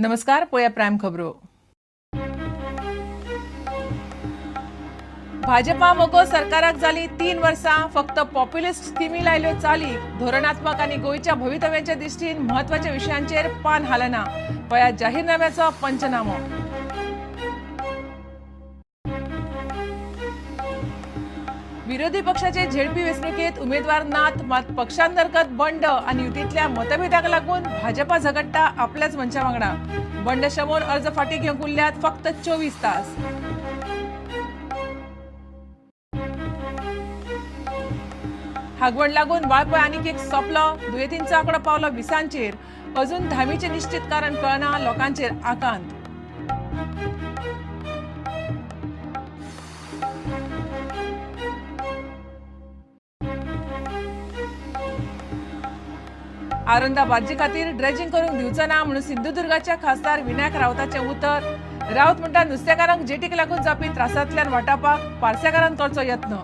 नमस्कार, पोया प्रायम खबरो. भाजपा मोको सरकाराक जाली 3 वर्सां फक्त पॉप्युलिस्ट स्किमी लायल्यो चालीक धोरणात्मक आणि गोयच्या भवितव्याच्या दिश्टीन महत्वाच्या विषयांचेर पान हालना. पया जाहीरनाम्याचो पंचनामो. विरोधी पक्षाचे झेडपी वेंचणुकेत उमेदवार नात, मात पक्षांतर्गत बंड आणि युतीतल्या मतभेदाक लागून भाजपा झगडटा आपल्याच मंचा वांगडा. बंड समोर अर्ज फाटी घेवंक उरल्यात फक्त 24 तास. हागवण लागून बाळपण आनीक एक सोंपलो. दुयेंतींचो आंकडो पावलो 20 अजून धामीचे निश्चित कारण कळना. लोकांचेर आकांत. आरंदा बार्जी खातीर ड्रेजिंग करूंक दिवचो ना म्हणून सिंधुदुर्गाच्या खासदार विनायक रावताचें उतर. रावत म्हणटा नुस्तेकारांक जेटीक लागून जावपी त्रासांतल्यान वाटावपाक पार्सेकारांन करचो यत्न.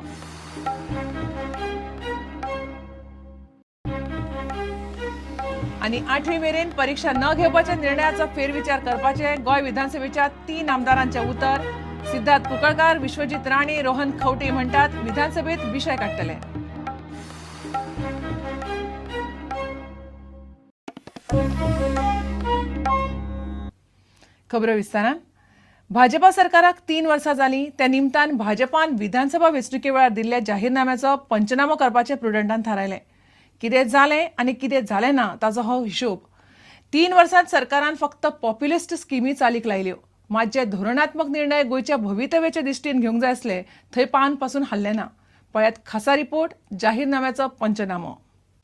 आणि 8वी मेरेन परीक्षा न घेवपाच्या निर्णयाचो फेरविचार करपाचे गोंय विधानसभेच्या 3 आमदारांचे उतर. सिद्धार्थ कुंकळकार, विश्वजीत राणे, रोहन खंवटे म्हणटात विधानसभेत विशय काडटले. खबरो विस्तारान. भाजपा सरकाराक 3 वर्सां जालीं. त्या निमतान भाजपान विधानसभा वेंचणुके वेळार दिल्ल्या जाहीरनाम्याचो पंचनामो करपाचें प्रुडंटान थारायलें. कितें जालें आनी कितें जालें ना ताचो हो हिशोब. 3 वर्सांत सरकारान फक्त पॉप्युलिस्ट स्किमी चालीक लायल्यो. मात जे धोरणात्मक निर्णय गोंयच्या भवितव्याचे दिश्टीन घेवंक जाय आसले थंय पान पासून हाल्ले ना. पळयात खासा रिपोर्ट जाहीरनाम्याचो पंचनामो.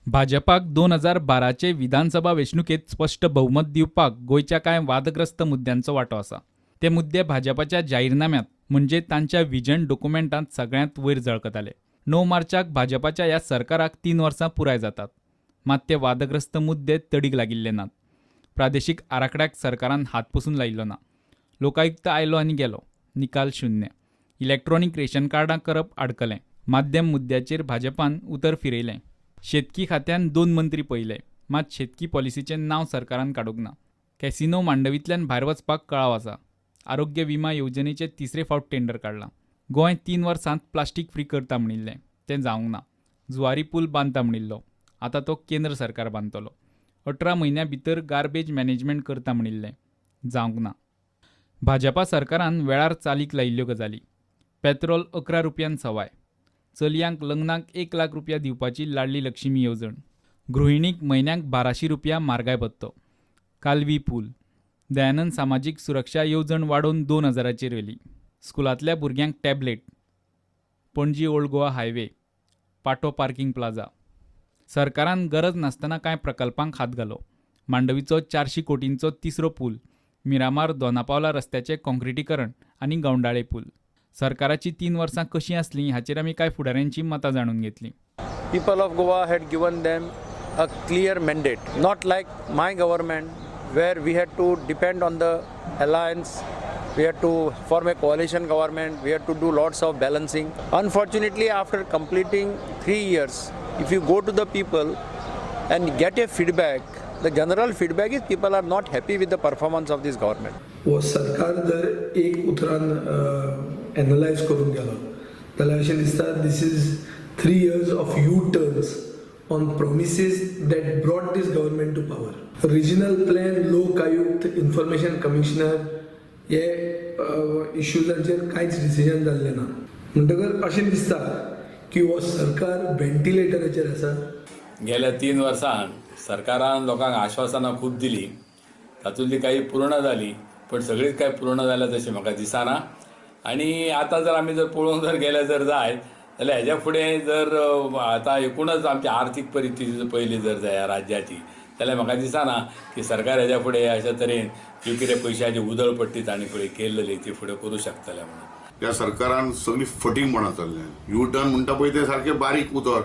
भाजपाक 2012चे विधानसभा वेंचणुकेत स्पष्ट बहुमत दिवपाक गोंयच्या कांय वादग्रस्त मुद्द्यांचो वांटो आसा. ते मुद्दे भाजपाच्या जाहीरनाम्यांत म्हणजे तांच्या विजन डॉक्युमेंटांत सगळ्यांत वयर झळकताले. 9 मार्चाक भाजपाच्या ह्या सरकाराक 3 वर्सां पुराय जातात. मात ते वादग्रस्त मुद्दे तडीक लागिल्ले नात. प्रादेशीक आराखड्याक सरकारान हात पसून लायिल्लो ना. लोकायुक्त आयलो आनी गेलो, निकाल शुन्य. इलेक्ट्रॉनिक रेशन कार्डां करप आडकलें. माध्यम मुद्द्याचेर भाजपान उतर फिरयलें. शेतकी खात्यान 2 मंत्री पयले, मात शेतकी पॉलिसीचें नांव सरकारान काडूंक ना. कॅसिनो मांडवींतल्यान भायर वचपाक कळाव आसा. आरोग्य विमा येवजणेचें 3रे फावट टेंडर काडलां. गोंय 3 वर्सांत प्लास्टीक फ्री करता म्हणिल्लें, तें जावंक ना. जुवारी पूल बांदता म्हणिल्लो, आतां तो केंद्र सरकार बांदतलो. 18 म्हयन्यां भितर गार्बेज मॅनेजमेंट करता म्हणिल्लें, जावंक ना. भाजपा सरकारान वेळार चालीक लायिल्ल्यो गजाली. पेट्रोल 11 रुपयान सवाय. चलयांक लग्नाक 1 लाख रुपया दिवपाची लाडली लक्ष्मी येवजण. गृहिणीक म्हयन्याक 1200 रुपया म्हारगाय भत्तो. कालवी पूल. दयानंद सामाजीक सुरक्षा येवजण वाडोवन 2000चेर व्हेली. स्कुलांतल्या भुरग्यांक tablet. Panaji old Goa highway. पाटो पार्किंग प्लाझा. सरकारान गरज नासतना कांय प्रकल्पांक हात घालो. मांडवीचो 400 कोटींचो 3रो पूल. मिरामार दोनापावला रस्त्याचें कॉन्क्रिटीकरण आनी गवंडाळे पूल. सरकाराची 3 वर्सां कशीं आसलीं हाचेर आमी कांय फुडाऱ्यांची मतां जाणून घेतलीं. People of Goa had given them a clear mandate, not like my government where we had to depend on the alliance, we had to form a coalition government, we had to do lots of balancing. Unfortunately, after completing 3 years, if you go to the people and get a feedback, the general feedback is people are not happy with the performance of this government. वो सरकार जर एक उतरान analyse करून गेलो जाल्यार अशें दिसता this is 3 years of you turns on promises that brought these government to power. Regional plan, लोक आयुक्त, इन्फॉर्मेशन कमिशनर हे इश्यूजांचेर कांयच डिसिजन जाल्लें ना. म्हणटकर अशें दिसता की हो सरकार व्हेंटिलेटराचेर आसा. गेल्या 3 वर्सांत सरकारान लोकांक आश्वासनां खूब दिलीं. तातूंतली काही पूर्ण जाली, पण सगळीच काय पूर्ण जाल्या तशें म्हाका दिसना. आनी आतां जर आमी पळोवंक गेले जायत जाल्यार हेज्या फुडें जर आतां एकूणच आमची आर्थीक परिस्थिती पयली जर जाय राज्याची जाल्यार म्हाका दिसना की सरकार हेज्या फुडें अशा तरेन ज्यो कितें पयशांची उधळपट्टी तांणी पळय केल्ली ती फुडें करूं शकतले म्हणून. ह्या सरकारान सगळी फटींगपणां चल्ल्या. यू टर्न म्हणटा पळय ते सारके बारीक उतर.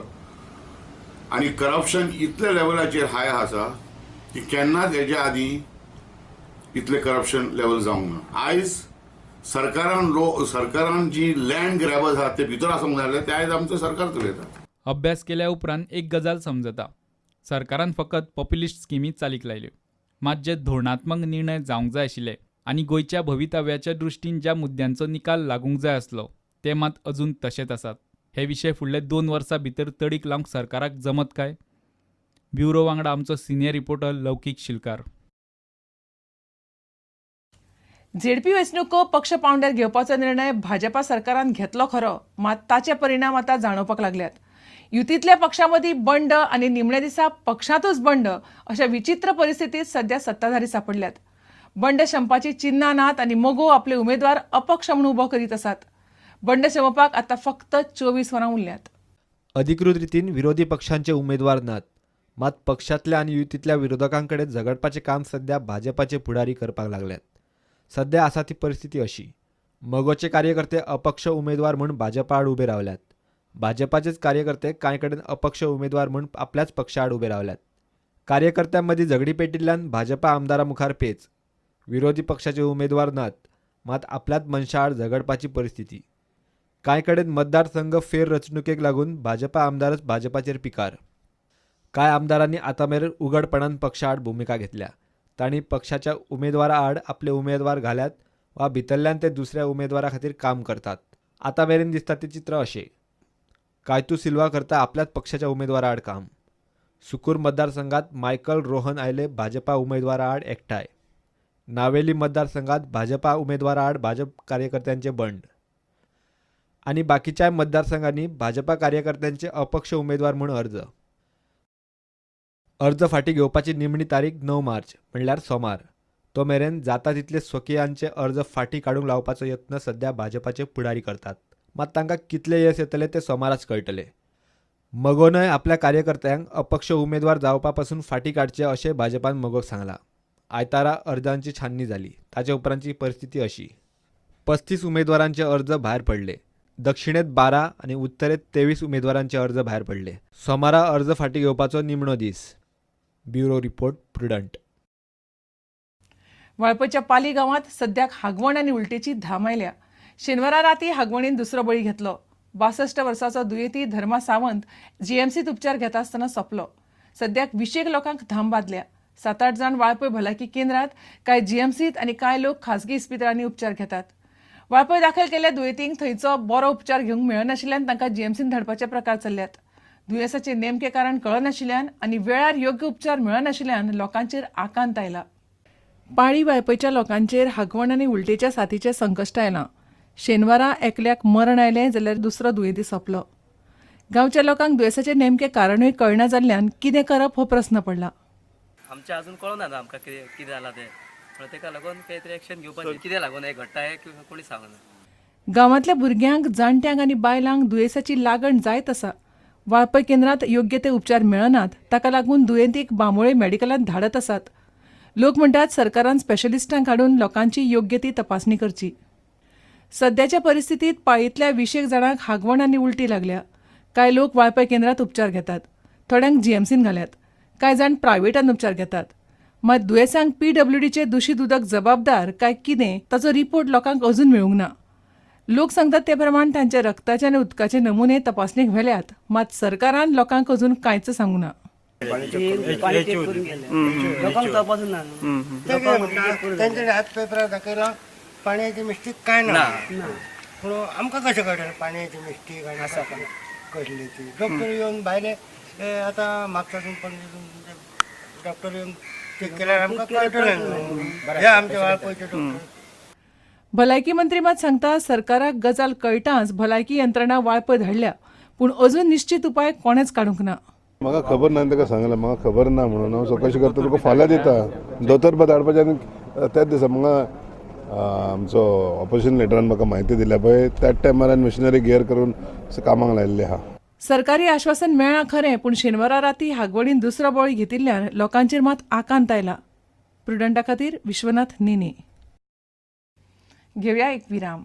आनी करप्शन इतल्या लेवलाचेर हाय आसा की केन्नाच हेज्या आदीं इतले करप्शन लेवल जावंक ना. आयज सरकारान जी लँड ग्रॅबर्स आहात ते भितर आसूंक जाय ते आयज आमचें सरकार चलयता. अभ्यास केल्या उपरांत एक गजाल समजता. सरकारान फकत पॉप्युलिस्ट स्किमी चालीक लायल्यो. मात जे धोरणात्मक निर्णय जावंक जाय आशिल्ले आनी गोंयच्या भवितव्याच्या दृश्टीन ज्या मुद्द्यांचो निकाल लागूंक जाय आसलो ते मात अजून तशेंच आसात. हे विशय फुडले 2 वर्सां भितर तडीक लावंक सरकाराक जमत काय? ब्युरो वांगडा आमचो सिनियर रिपोर्टर लौकीक शिलकार. झेडपी वेंचणुको पक्ष पांवड्यार घेवपाचो निर्णय भाजपा सरकारान घेतलो खरो, मात ताचे परिणाम आतां जाणवपाक लागल्यात. युतींतल्या पक्षां मदीं बंड आनी निमणे दिसा पक्षांतूच बंड अशा विचित्र परिस्थितीत सध्या सत्ताधारी सापडल्यात. बंड शंपाची चिन्हां नात आनी मगो आपले उमेदवार अपक्ष म्हणून उबो करीत आसात. बंड शमोवपाक आतां फक्त 24 वरां उरल्यात. अधिकृत रितीन विरोधी पक्षांचे उमेदवार नात, मात पक्षातल्या आनी युतीतल्या विरोधकांकडे झगडपाचें काम सध्या भाजपाचे फुडारी करपाक लागल्यात. सध्या आसा ती परिस्थिती अशी: मगोचे कार्यकर्ते अपक्ष उमेदवार म्हूण भाजपा आड उबे रावल्यात. भाजपाचेच कार्यकर्ते कांय कडेन अपक्ष उमेदवार म्हूण आपल्याच पक्षा आड उबे रावल्यात. कार्यकर्त्यां मदीं झगडी पेटिल्ल्यान भाजपा आमदारां मुखार पेच. विरोधी पक्षाचे उमेदवार नात, मात आपल्याच मनशा आड झगडपाची परिस्थिती. कांय कडेन मतदारसंघ फेररचणुकेक लागून भाजपा आमदारच भाजपाचेर पिकार. कांय आमदारांनी आतांमेरेन उघडपणान पक्षा आड भुमिका घेतल्या. तांणी पक्षाच्या उमेदवारा आड आपले उमेदवार घाल्यात वा भितरल्यान ते दुसऱ्या उमेदवारा खातीर काम करतात. आतांमेरेन दिसता ते चित्र अशें: कायतू सिल्वा करता आपल्याच पक्षाच्या उमेदवारा आड काम. सुकूर मतदारसंघात मायकल रोहन आयले भाजपा उमेदवारा आड एकठांय. नावेली मतदारसंघात भाजपा उमेदवारा आड भाजप कार्यकर्त्यांचे बंड. आनी बाकीच्या मतदारसंघांनी भाजपा कार्यकर्त्यांचे अपक्ष उमेदवार म्हूण अर्ज फाटीं घेवपाची निमणी तारीख 9 मार्च म्हणल्यार सोमार. तो मेरेन जाता तितले स्वकीयांचे अर्ज फाटीं काडूंक लावपाचो यत्न सध्या भाजपाचे फुडारी करतात. मात तांकां कितले येस येतले ते सोमाराच कळटले. मगोनय आपल्या कार्यकर्त्यांक अपक्ष उमेदवार जावपा पासून फाटीं काडचे अशें भाजपान मगोक सांगलां. आयतारा अर्जांची छाननी जाली. ताचे उपरांतची परिस्थिती अशी: 35 उमेदवारांचे अर्ज भायर पडले. दक्षिणेत 12 आनी उत्तरेत 23 उमेदवारांचे अर्ज भायर पडले. सोमारा अर्ज फाटीं घेवपाचो निमणो दीस. Bureau report, Prudent. वाळपयच्या पाली गांवांत सद्याक हागवण आनी उलटेची धाम आयल्या. शेनवारा राती हागवणीन दुसरो बळी घेतलो. 62 वर्साचो दुयेंती धर्मा सावंत जीएमसीत उपचार घेता आसतना सोंपलो. सद्याक 20 लोकांक धाम बादल्या. 7-8 जाण वाळपय भलायकी केंद्रात, कांय जीएमसीत आनी कांय लोक खाजगी इस्पितळांनी उपचार घेतात. वाळपय दाखल केल्ल्या दुयेंतींक थंयचो बरो उपचार घेवंक मेळनाशिल्ल्यान तांकां जीएमसीन धाडपाचे प्रकार चल्ल्यात. दुयेंसाचें नेमकें कारण कळनाशिल्ल्यान आनी वेळार योग्य उपचार मेळनाशिल्ल्यान लोकांचेर आकांत आयला. पाळी वाळपयच्या लोकांचेर हागवण आनी उलटेच्या साथीचें संकश्ट आयलां. शेनवारा एकल्याक मरण आयलें जाल्यार दुसरो दुयेंती सोंपलो. गांवच्या लोकांक दुयेंसाचें नेमकें कारणूय कळना जाल्ल्यान कितें करप हो प्रस्न पडला. आमचें अजून कळना आमकां कितें जालां तें. ताका लागून काही तरी एक्शन घेवपाचें. कितें लागून हें घडटा हें कोणी सांगना. गांवांतल्या भुरग्यांक, जाणट्यांक आनी बायलांक दुयेंसाची लागण जायत आसा. वाळपय केंद्रांत योग्य ते उपचार मेळनात. ताका लागून दुयेंतीक बांबोळे मेडिकलांत धाडत आसात. लोक म्हणटात सरकारान स्पेशलिस्टांक हाडून लोकांची योग्य ती तपासणी करची. सद्याच्या परिस्थितीत पाळींतल्या 20 जाणांक हागवण आनी उलटी लागल्या. कांय लोक वाळपय केंद्रांत उपचार घेतात. थोड्यांक जीएमसीन घाल्यात. कांय जाण प्रायव्हेटान उपचार घेतात. मात दुयेंसांक PWDचे दुशीत उदक जबाबदार काय कितें ताचो रिपोर्ट लोकांक अजून मेळूंक ना. लोक सांगतात ते प्रमाण तांचे रक्ताचे आनी उदकाचे नमुने तपासणेक व्हेल्यात. मात सरकारान लोकांक अजून कांयच सांगूंक ना. त्यांचे हात पेपरार दाखयला पाण्याची मिस्टेक काय ना. पूण आमकां कशें कळटलें पाण्याची मिस्टेक आनी कसली ती. डॉक्टर येवन भायले आतां म्हापसासून पणजेसून डॉक्टर येवन चेक केल्यार आमकां कळटलें न्हू. हे आमचे वाळपयचे डॉक्टर. भलायकी मंत्री मात सांगता सरकाराक गजाल कळटाच भलायकी यंत्रणा वाळपय धाडल्या, पूण अजून निश्चित उपाय कोणेच काडूंक ना. म्हाका खबर ना ताका सांगलें म्हाका खबर ना म्हणून हांव चवकशी करता तुका फाल्यां दिता. दोतोर धाडपाचें आनी त्याच दिसा म्हाका आमचो ऑपोजिशन लिडरान म्हाका म्हायती दिल्या पळय त्याच टायमार मिशनरी गियर करून कामाक लायिल्ले आहा. सरकारी आश्वासन मेळ्ळां खरें, पूण शेनवारा राती हागवणीन दुसरो बळी घेतिल्ल्यान लोकांचेर मात आकांत आयला. प्रुडंटा खातीर विश्वनाथ नेने. घेवया एक विराम.